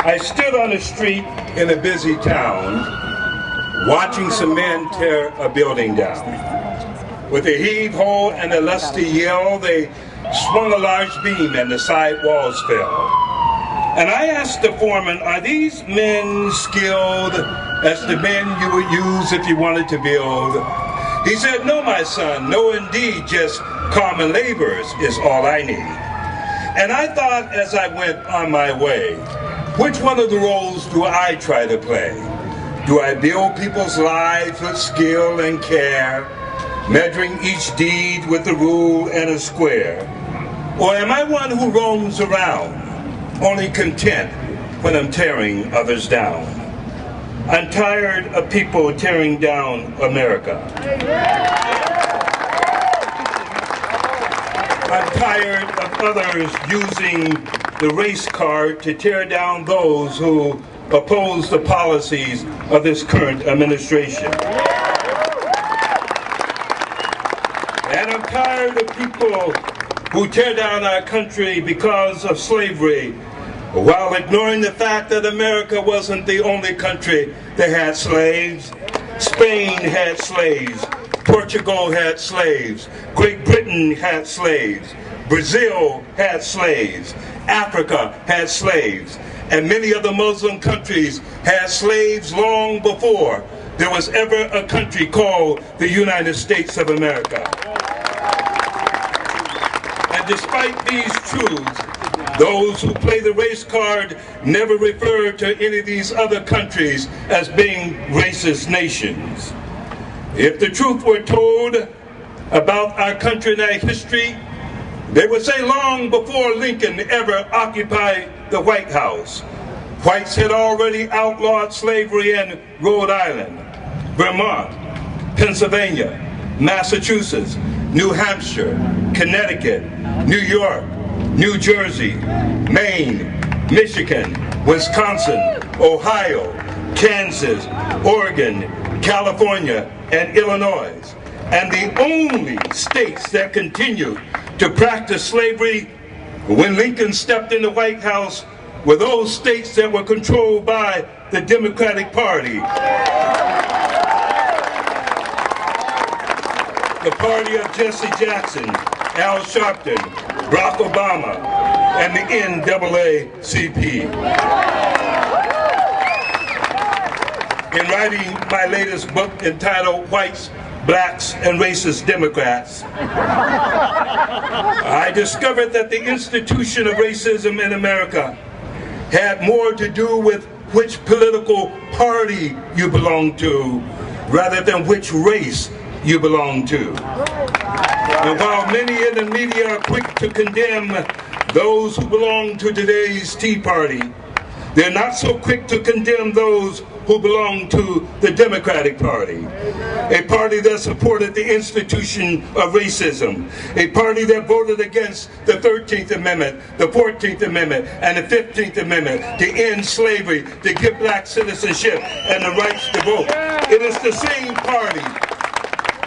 I stood on the street in a busy town, watching some men tear a building down. With a heave-ho and a lusty yell, they swung a large beam and the side walls fell. And I asked the foreman, are these men skilled as the men you would use if you wanted to build? He said, no, my son, no indeed, just common laborers is all I need. And I thought as I went on my way, which one of the roles do I try to play? Do I build people's lives with skill and care, measuring each deed with a rule and a square? Or am I one who roams around, only content when I'm tearing others down? I'm tired of people tearing down America. I'm tired of others using the race card to tear down those who oppose the policies of this current administration. And I'm tired of people who tear down our country because of slavery, while ignoring the fact that America wasn't the only country that had slaves. Spain had slaves. Portugal had slaves. Great Britain had slaves. Brazil had slaves. Africa had slaves. And many of the Muslim countries had slaves long before there was ever a country called the United States of America. And despite these truths, those who play the race card never refer to any of these other countries as being racist nations. If the truth were told about our country and our history, they would say long before Lincoln ever occupied the White House, whites had already outlawed slavery in Rhode Island, Vermont, Pennsylvania, Massachusetts, New Hampshire, Connecticut, New York, New Jersey, Maine, Michigan, Wisconsin, Ohio, Kansas, Oregon, California, and Illinois. And the only states that continued to practice slavery when Lincoln stepped in the White House were those states that were controlled by the Democratic Party. The party of Jesse Jackson, Al Sharpton, Barack Obama, and the NAACP. In writing my latest book entitled Whites, Blacks, and Racist Democrats, I discovered that the institution of racism in America had more to do with which political party you belong to rather than which race you belong to. And while many in the media are quick to condemn those who belong to today's Tea Party, they're not so quick to condemn those who belong to the Democratic Party, a party that supported the institution of racism, a party that voted against the 13th Amendment, the 14th Amendment, and the 15th Amendment to end slavery, to give black citizenship and the rights to vote. It is the same party.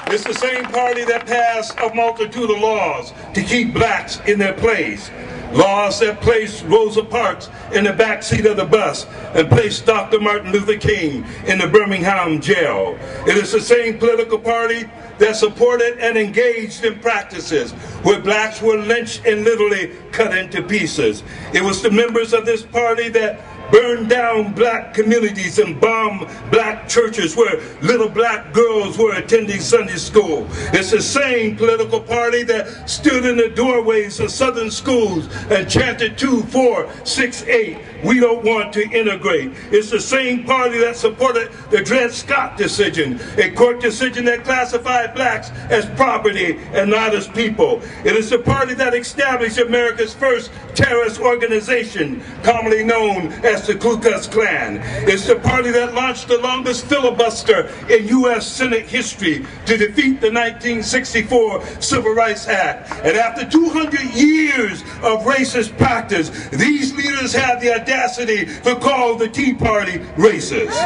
It's the same party that passed a multitude of laws to keep blacks in their place. Laws that placed Rosa Parks in the back seat of the bus and placed Dr. Martin Luther King in the Birmingham jail. It is the same political party that supported and engaged in practices where blacks were lynched and literally cut into pieces. It was the members of this party that burned down black communities and bombed black churches where little black girls were attending Sunday school. It's the same political party that stood in the doorways of southern schools and chanted 2, 4, 6, 8. We don't want to integrate. It's the same party that supported the Dred Scott decision, a court decision that classified blacks as property and not as people. It is the party that established America's first terrorist organization, commonly known as the Ku Klux Klan. It's the party that launched the longest filibuster in U.S. Senate history to defeat the 1964 Civil Rights Act. And after 200 years of racist practice, these leaders had the audacity to call the Tea Party racist.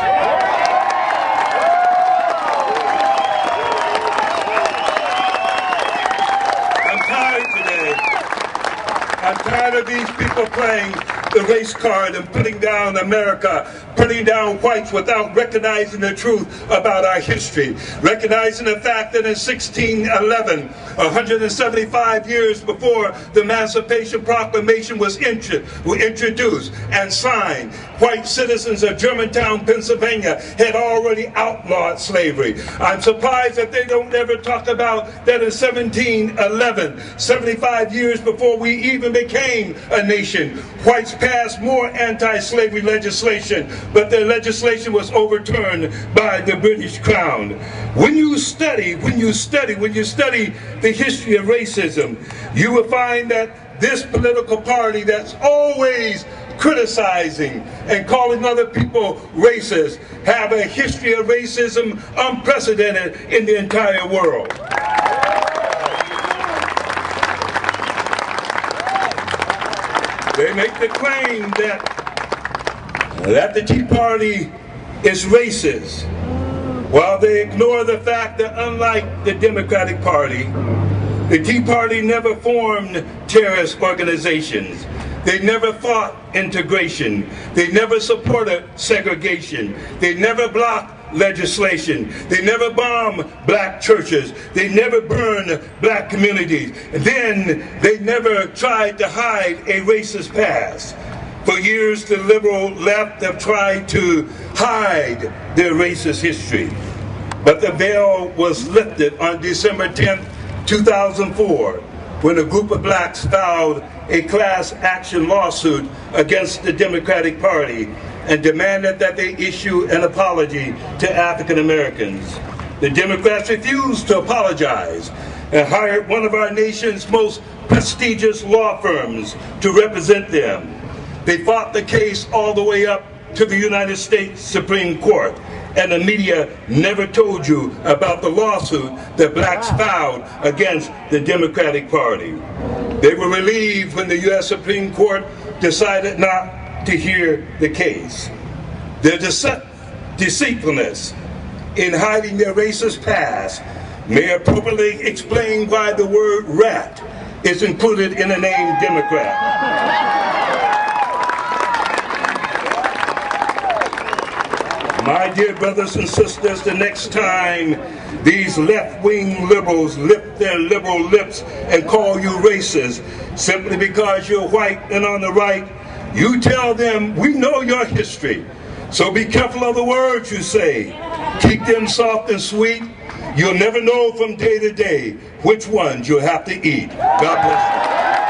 I'm tired today. I'm tired of these people playing the race card and putting down America, putting down whites without recognizing the truth about our history, recognizing the fact that in 1611, 175 years before the Emancipation Proclamation was introduced and signed, white citizens of Germantown, Pennsylvania had already outlawed slavery. I'm surprised that they don't ever talk about that in 1711, 75 years before we even became a nation, whites passed more anti-slavery legislation, but their legislation was overturned by the British Crown. When you study the history of racism, you will find that this political party that's always criticizing and calling other people racist have a history of racism unprecedented in the entire world. They make the claim that the Tea Party is racist, while they ignore the fact that unlike the Democratic Party, the Tea Party never formed terrorist organizations. They never fought integration. They never supported segregation. They never blocked legislation. They never bombed black churches. They never burned black communities. And then they never tried to hide a racist past. For years, the liberal left have tried to hide their racist history. But the veil was lifted on December 10th, 2004, when a group of blacks filed a class action lawsuit against the Democratic Party and demanded that they issue an apology to African Americans. The Democrats refused to apologize and hired one of our nation's most prestigious law firms to represent them. They fought the case all the way up to the United States Supreme Court, and the media never told you about the lawsuit that blacks filed against the Democratic Party. They were relieved when the U.S. Supreme Court decided not to hear the case. Their deceitfulness in hiding their racist past may appropriately explain why the word rat is included in the name Democrat. My dear brothers and sisters, the next time these left-wing liberals lift their liberal lips and call you racist simply because you're white and on the right, you tell them, we know your history, so be careful of the words you say. Keep them soft and sweet. You'll never know from day to day which ones you'll have to eat. God bless you.